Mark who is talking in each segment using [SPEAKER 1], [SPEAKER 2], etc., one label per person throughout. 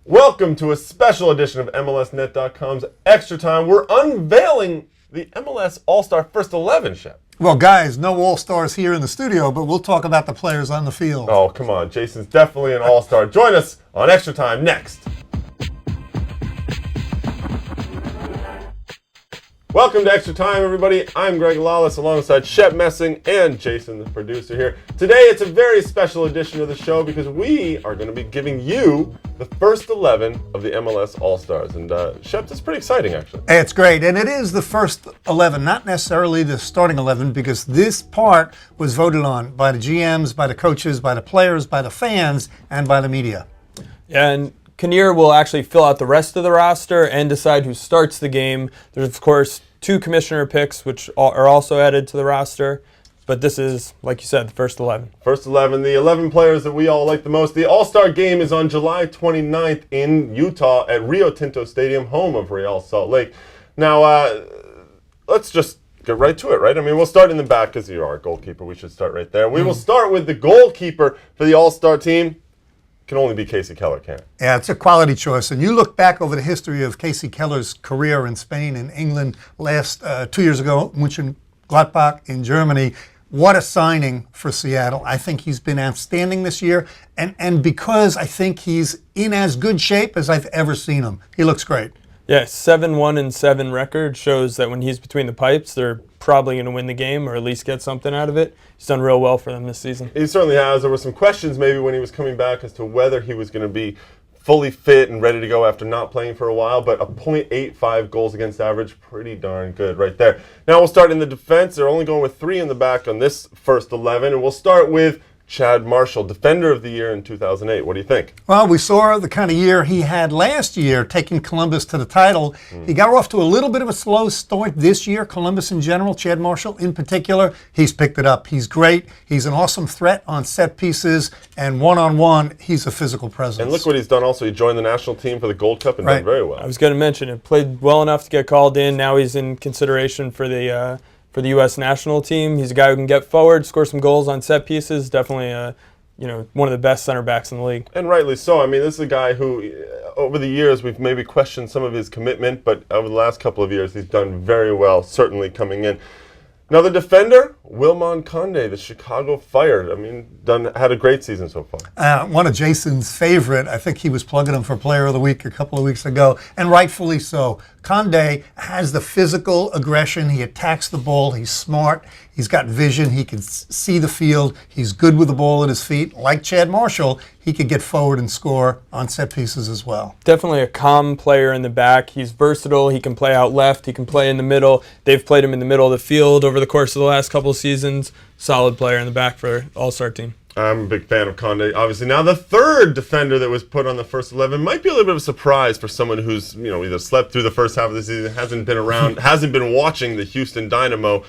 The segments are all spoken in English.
[SPEAKER 1] Welcome to a special edition of MLSnet.com's Extra Time. We're unveiling the MLS All-Star First XI, Shep.
[SPEAKER 2] Well, guys, no All-Stars here in the studio, but we'll talk about the players on the field.
[SPEAKER 1] Oh, come on. Jason's definitely an All-Star. Join us on Extra Time next. Welcome to Extra Time, everybody. I'm Greg Lawless alongside Shep Messing and Jason, the producer here. Today, it's a very special edition of the show because we are going to be giving you the first 11 of the MLS All-Stars. And Shep, that's pretty exciting, actually.
[SPEAKER 2] It's great, and it is the first 11, not necessarily the starting 11, because this part was voted on by the GMs, by the coaches, by the players, by the fans, and by the media.
[SPEAKER 3] Yeah, and Kinnear will actually fill out the rest of the roster and decide who starts the game. There's, of course, 2 commissioner picks, which are also added to the roster. But this is, like you said, the first 11.
[SPEAKER 1] First 11, the 11 players that we all like the most. The All-Star Game is on July 29th in Utah at Rio Tinto Stadium, home of Real Salt Lake. Now, let's just get right to it, right? I mean, we'll start in the back because you're our goalkeeper. We should start right there. We will start with the goalkeeper for the All-Star team. Can only be Casey Keller, can't it?
[SPEAKER 2] Yeah, it's a quality choice. And you look back over the history of Casey Keller's career in Spain and England last 2 years ago, Mönchengladbach in Germany. What a signing for Seattle. I think he's been outstanding this year. And because I think he's in as good shape as I've ever seen him. He looks great.
[SPEAKER 3] Yeah, 7-1-7 record shows that when he's between the pipes, they're probably going to win the game or at least get something out of it. He's done real well for them this season.
[SPEAKER 1] He certainly has. There were some questions maybe when he was coming back as to whether he was going to be fully fit and ready to go after not playing for a while, but a .85 goals against average, pretty darn good right there. Now we'll start in the defense. They're only going with 3 in the back on this first 11, and we'll start with Chad Marshall, Defender of the Year in 2008. What do you think?
[SPEAKER 2] Well, we saw the kind of year he had last year, taking Columbus to the title. He got off to a little bit of a slow start this year, Columbus in general, Chad Marshall in particular. He's picked it up. He's great. He's an awesome threat on set pieces, and one-on-one, he's a physical presence.
[SPEAKER 1] And look what he's done also. He joined the national team for the Gold Cup and done very well.
[SPEAKER 3] I was going to mention it. Played well enough to get called in. Now he's in consideration for the U.S. national team. He's a guy who can get forward, score some goals on set pieces. Definitely, one of the best center backs in the league.
[SPEAKER 1] And rightly so. I mean, this is a guy who, over the years, we've maybe questioned some of his commitment, but over the last couple of years, he's done very well, certainly coming in. Now, the defender, Wilmon Conde, the Chicago Fire. I mean, had a great season so far.
[SPEAKER 2] One of Jason's favorite. I think he was plugging him for Player of the Week a couple of weeks ago, and rightfully so. Conde has the physical aggression. He attacks the ball. He's smart. He's got vision. He can see the field. He's good with the ball at his feet. Like Chad Marshall, he could get forward and score on set pieces as well.
[SPEAKER 3] Definitely a calm player in the back. He's versatile. He can play out left. He can play in the middle. They've played him in the middle of the field over the course of the last couple of seasons. Solid player in the back for All-Star team.
[SPEAKER 1] I'm a big fan of Conde, obviously. Now, the third defender that was put on the first 11 might be a little bit of a surprise for someone who's, either slept through the first half of the season, hasn't been around, hasn't been watching the Houston Dynamo.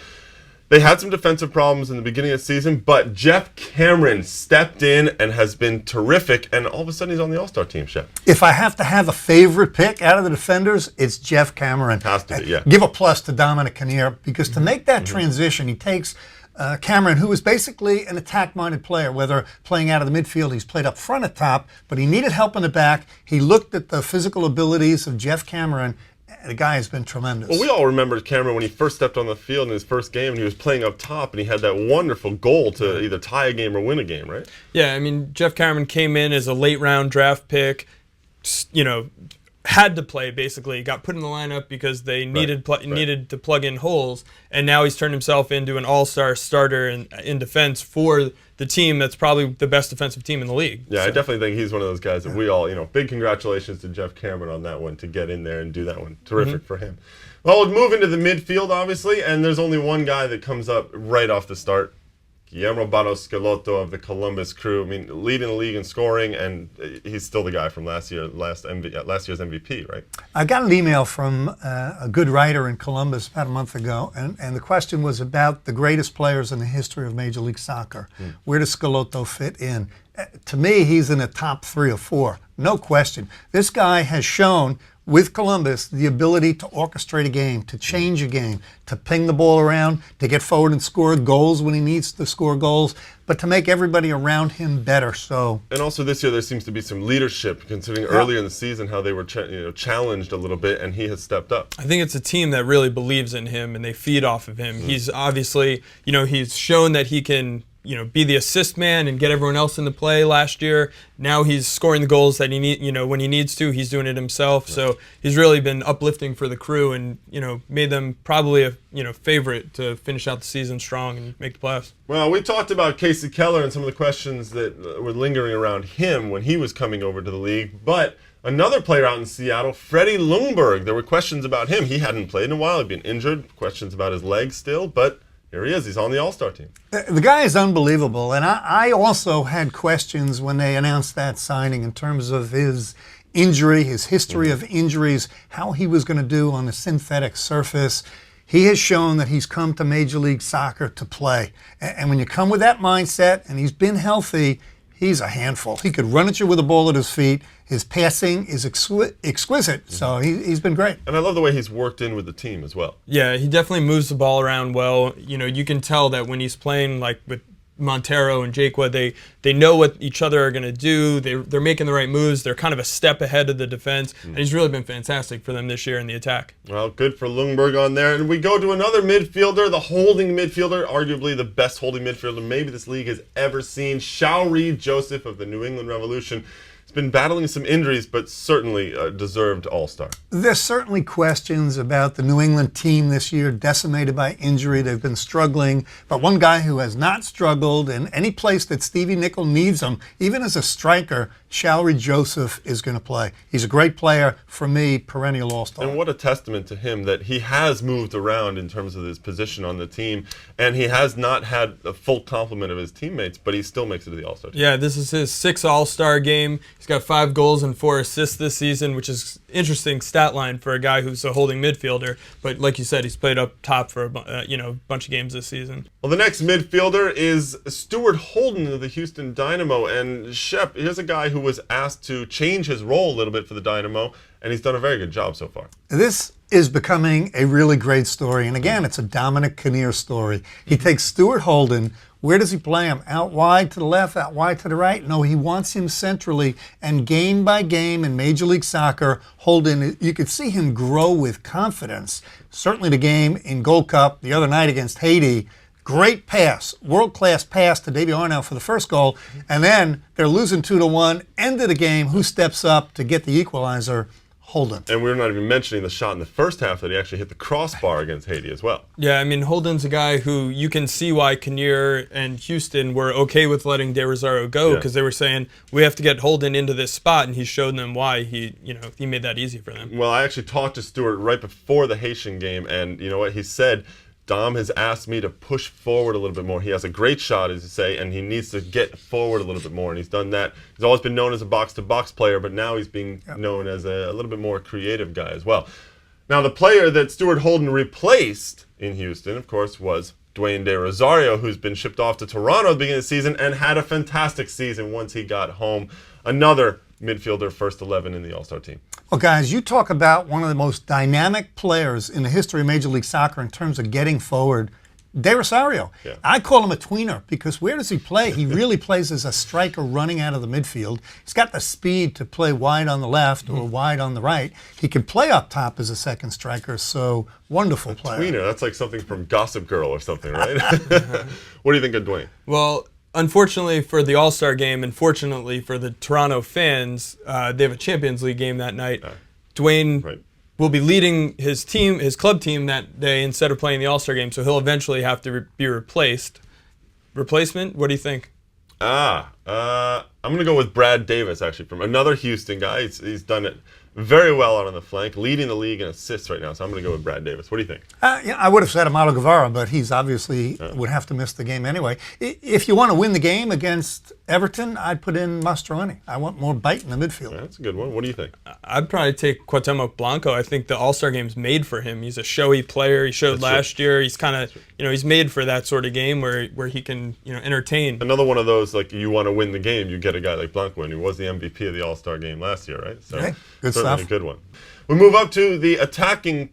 [SPEAKER 1] They had some defensive problems in the beginning of the season, but Jeff Cameron stepped in and has been terrific, and all of a sudden he's on the All-Star team, Shep.
[SPEAKER 2] If I have to have a favorite pick out of the defenders, it's Jeff Cameron.
[SPEAKER 1] Has to be, yeah.
[SPEAKER 2] Give a plus to Dominic Kinnear, because to make that transition, he takes Cameron, who is basically an attack-minded player, whether playing out of the midfield, he's played up front at top, but he needed help in the back. He looked at the physical abilities of Jeff Cameron. The guy has been tremendous.
[SPEAKER 1] Well, we all remember Cameron when he first stepped on the field in his first game, and he was playing up top, and he had that wonderful goal to either tie a game or win a game, right?
[SPEAKER 3] Yeah, I mean, Jeff Cameron came in as a late-round draft pick, had to play, basically. Got put in the lineup because they needed to plug in holes, and now he's turned himself into an all-star starter in defense for the team that's probably the best defensive team in the league.
[SPEAKER 1] Yeah, so I definitely think he's one of those guys that we all, big congratulations to Jeff Cameron on that one, to get in there and do that one. Terrific for him. Well, we'll move into the midfield, obviously, and there's only one guy that comes up right off the start. Guillermo Barros Schelotto of the Columbus Crew. I mean, leading the league in scoring, and he's still the guy from last year's MVP, right? I
[SPEAKER 2] got an email from a good writer in Columbus about a month ago, and the question was about the greatest players in the history of Major League Soccer. Where does Schelotto fit in? To me, he's in the top 3 or 4. No question. This guy has shown with Columbus, the ability to orchestrate a game, to change a game, to ping the ball around, to get forward and score goals when he needs to score goals, but to make everybody around him better. So,
[SPEAKER 1] and also this year there seems to be some leadership, considering earlier in the season how they were challenged a little bit, and he has stepped up.
[SPEAKER 3] I think it's a team that really believes in him, and they feed off of him. He's obviously, he's shown that he can be the assist man and get everyone else into play last year. Now he's scoring the goals that he when he needs to. He's doing it himself. So he's really been uplifting for the crew, and made them probably a favorite to finish out the season strong and make the playoffs.
[SPEAKER 1] Well, we talked about Casey Keller and some of the questions that were lingering around him when he was coming over to the league, but another player out in Seattle, Freddie Ljungberg, there were questions about him. He hadn't played in a while. He'd been injured. Questions about his legs still, but here he is. He's on the All-Star team.
[SPEAKER 2] The guy is unbelievable, and I also had questions when they announced that signing in terms of his injury, his history of injuries, how he was going to do on a synthetic surface. He has shown that he's come to Major League Soccer to play. And when you come with that mindset, and he's been healthy, he's a handful. He could run at you with a ball at his feet. His passing is exquisite, so he's been great.
[SPEAKER 1] And I love the way he's worked in with the team as well.
[SPEAKER 3] Yeah, he definitely moves the ball around well. You can tell that when he's playing like with Montero and Jaquia, they know what each other are going to do. They're making the right moves. They're kind of a step ahead of the defense, and he's really been fantastic for them this year in the attack.
[SPEAKER 1] Well, good for Ljungberg on there. And we go to another midfielder, the holding midfielder, arguably the best holding midfielder maybe this league has ever seen, Shaori Joseph of the New England Revolution. Been battling some injuries, but certainly deserved All-Star.
[SPEAKER 2] There's certainly questions about the New England team this year, decimated by injury. They've been struggling. But one guy who has not struggled in any place that Stevie Nicol needs him, even as a striker, Shaori Joseph is going to play. He's a great player. For me, perennial All-Star.
[SPEAKER 1] And what a testament to him that he has moved around in terms of his position on the team, and he has not had a full complement of his teammates, but he still makes it to the All-Star team.
[SPEAKER 3] Yeah, this is his 6th All-Star game. He's got 5 goals and 4 assists this season, which is interesting stat line for a guy who's a holding midfielder. But like you said, he's played up top for a bunch of games this season.
[SPEAKER 1] Well, the next midfielder is Stuart Holden of the Houston Dynamo. And Shep, here's a guy who was asked to change his role a little bit for the Dynamo, and he's done a very good job so far.
[SPEAKER 2] This is becoming a really great story. And again, it's a Dominic Kinnear story. He takes Stuart Holden. Where does he play him? Out wide to the left, out wide to the right? No, he wants him centrally. And game by game in Major League Soccer, Holden, you could see him grow with confidence. Certainly the game in Gold Cup the other night against Haiti. Great pass, world-class pass to Davy Arnau for the first goal. And then they're losing 2-1. End of the game. Who steps up to get the equalizer? Holden.
[SPEAKER 1] And we're not even mentioning the shot in the first half that he actually hit the crossbar against Haiti as well.
[SPEAKER 3] Yeah, I mean, Holden's a guy who you can see why Kinnear and Houston were okay with letting De Rosario go, because they were saying, we have to get Holden into this spot, and he showed them why he made that easy for them.
[SPEAKER 1] Well, I actually talked to Stuart right before the Haitian game, and you know what he said? Dom has asked me to push forward a little bit more. He has a great shot, as you say, and he needs to get forward a little bit more, and he's done that. He's always been known as a box-to-box player, but now he's being known as a little bit more creative guy as well. Now, the player that Stuart Holden replaced in Houston, of course, was Dwayne De Rosario, who's been shipped off to Toronto at the beginning of the season and had a fantastic season once he got home. Another midfielder, first 11 in the All-Star team.
[SPEAKER 2] Well, guys, you talk about one of the most dynamic players in the history of Major League Soccer in terms of getting forward, De Rosario.
[SPEAKER 1] Yeah.
[SPEAKER 2] I call him a tweener because where does he play? He really plays as a striker running out of the midfield. He's got the speed to play wide on the left or wide on the right. He can play up top as a second striker, so wonderful player.
[SPEAKER 1] Tweener, that's like something from Gossip Girl or something, right? What do you think of Dwayne?
[SPEAKER 3] Well, unfortunately for the All-Star game, and fortunately for the Toronto fans, they have a Champions League game that night. Dwayne will be leading his team, his club team, that day instead of playing the All-Star game, so he'll eventually have to be replaced. Replacement? What do you think?
[SPEAKER 1] I'm going to go with Brad Davis, actually, from another Houston guy. He's done it very well out on the flank, leading the league in assists right now, so I'm going to go with Brad Davis. What do you think?
[SPEAKER 2] I would have said Amado Guevara, but he's obviously would have to miss the game anyway. If you want to win the game against Everton, I'd put in Mastroeni. I want more bite in the midfield.
[SPEAKER 1] Yeah, that's a good one. What do you think?
[SPEAKER 3] I'd probably take Cuauhtemoc Blanco. I think the All-Star game's made for him. He's a showy player. He showed last year. He's kind of, he's made for that sort of game where he can, entertain.
[SPEAKER 1] Another one of those, like, you want to win the game, you get a guy like Blanco, and he was the MVP of the All-Star game last year, right? So
[SPEAKER 2] good
[SPEAKER 1] certainly
[SPEAKER 2] stuff.
[SPEAKER 1] A good one. We move up to the attacking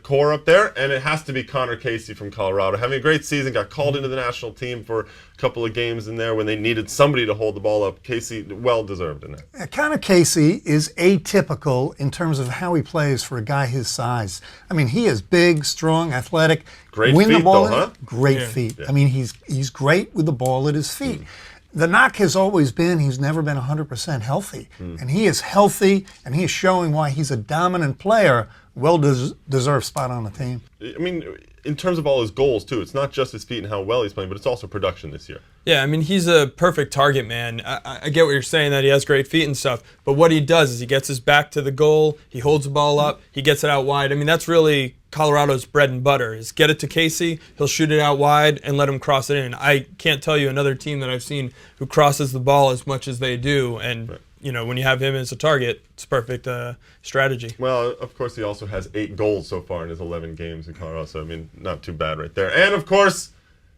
[SPEAKER 1] core up there, and it has to be Connor Casey from Colorado. Having a great season, got called into the national team for a couple of games in there when they needed somebody to hold the ball up. Casey, well-deserved in that.
[SPEAKER 2] Connor Casey is atypical in terms of how he plays for a guy his size. I mean, he is big, strong, athletic.
[SPEAKER 1] Great
[SPEAKER 2] Win
[SPEAKER 1] feet,
[SPEAKER 2] the ball
[SPEAKER 1] though, huh?
[SPEAKER 2] Great feet. Yeah. I mean, he's great with the ball at his feet. The knock has always been he's never been 100% healthy. And he is healthy, and he is showing why he's a dominant player, well-deserved spot on the team.
[SPEAKER 1] I mean, in terms of all his goals, too, it's not just his feet and how well he's playing, but it's also production this year.
[SPEAKER 3] Yeah, I mean, he's a perfect target man. I get what you're saying, that he has great feet and stuff, but what he does is he gets his back to the goal, he holds the ball up, he gets it out wide. I mean, that's really Colorado's bread and butter, is get it to Casey, he'll shoot it out wide and let him cross it in. I can't tell you another team that I've seen who crosses the ball as much as they do, and when you have him as a target, it's perfect strategy.
[SPEAKER 1] Well, of course, he also has 8 goals so far in his 11 games in Colorado, so, I mean, not too bad right there. And, of course,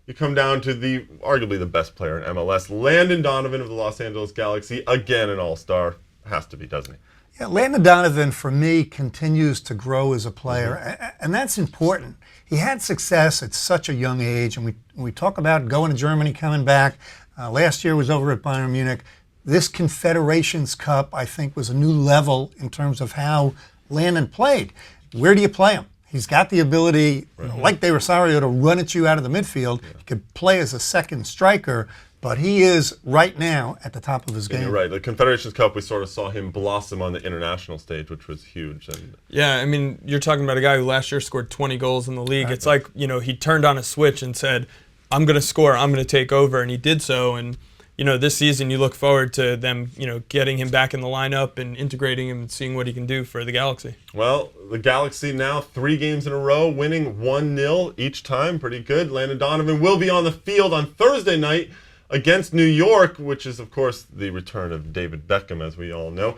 [SPEAKER 1] you come down to arguably the best player in MLS, Landon Donovan of the Los Angeles Galaxy, again an all-star. Has to be, doesn't he?
[SPEAKER 2] Yeah, Landon Donovan, for me, continues to grow as a player, and that's important. He had success at such a young age, and we talk about going to Germany, coming back. Last year was over at Bayern Munich. This Confederations Cup, I think, was a new level in terms of how Landon played. Where do you play him? He's got the ability, like De Rosario, to run at you out of the midfield. He could play as a second striker, but he is right now at the top of his game.
[SPEAKER 1] You're right. The Confederations Cup, we sort of saw him blossom on the international stage, which was huge. And
[SPEAKER 3] yeah, I mean, you're talking about a guy who last year scored 20 goals in the league. It's like, he turned on a switch and said, I'm going to score, I'm going to take over, and he did so. And this season you look forward to them, getting him back in the lineup and integrating him and seeing what he can do for the Galaxy.
[SPEAKER 1] Well, the Galaxy now 3 games in a row, winning 1-0 each time. Pretty good. Landon Donovan will be on the field on Thursday night against New York, which is, of course, the return of David Beckham, as we all know.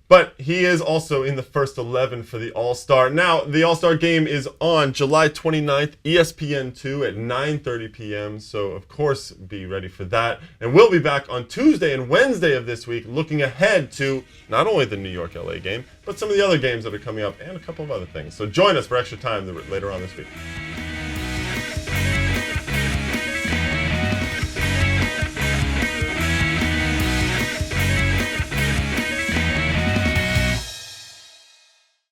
[SPEAKER 1] But he is also in the first 11 for the All-Star. Now, the All-Star game is on July 29th, ESPN2 at 9:30 p.m. So, of course, be ready for that. And we'll be back on Tuesday and Wednesday of this week looking ahead to not only the New York-LA game, but some of the other games that are coming up and a couple of other things. So join us for Extra Time later on this week.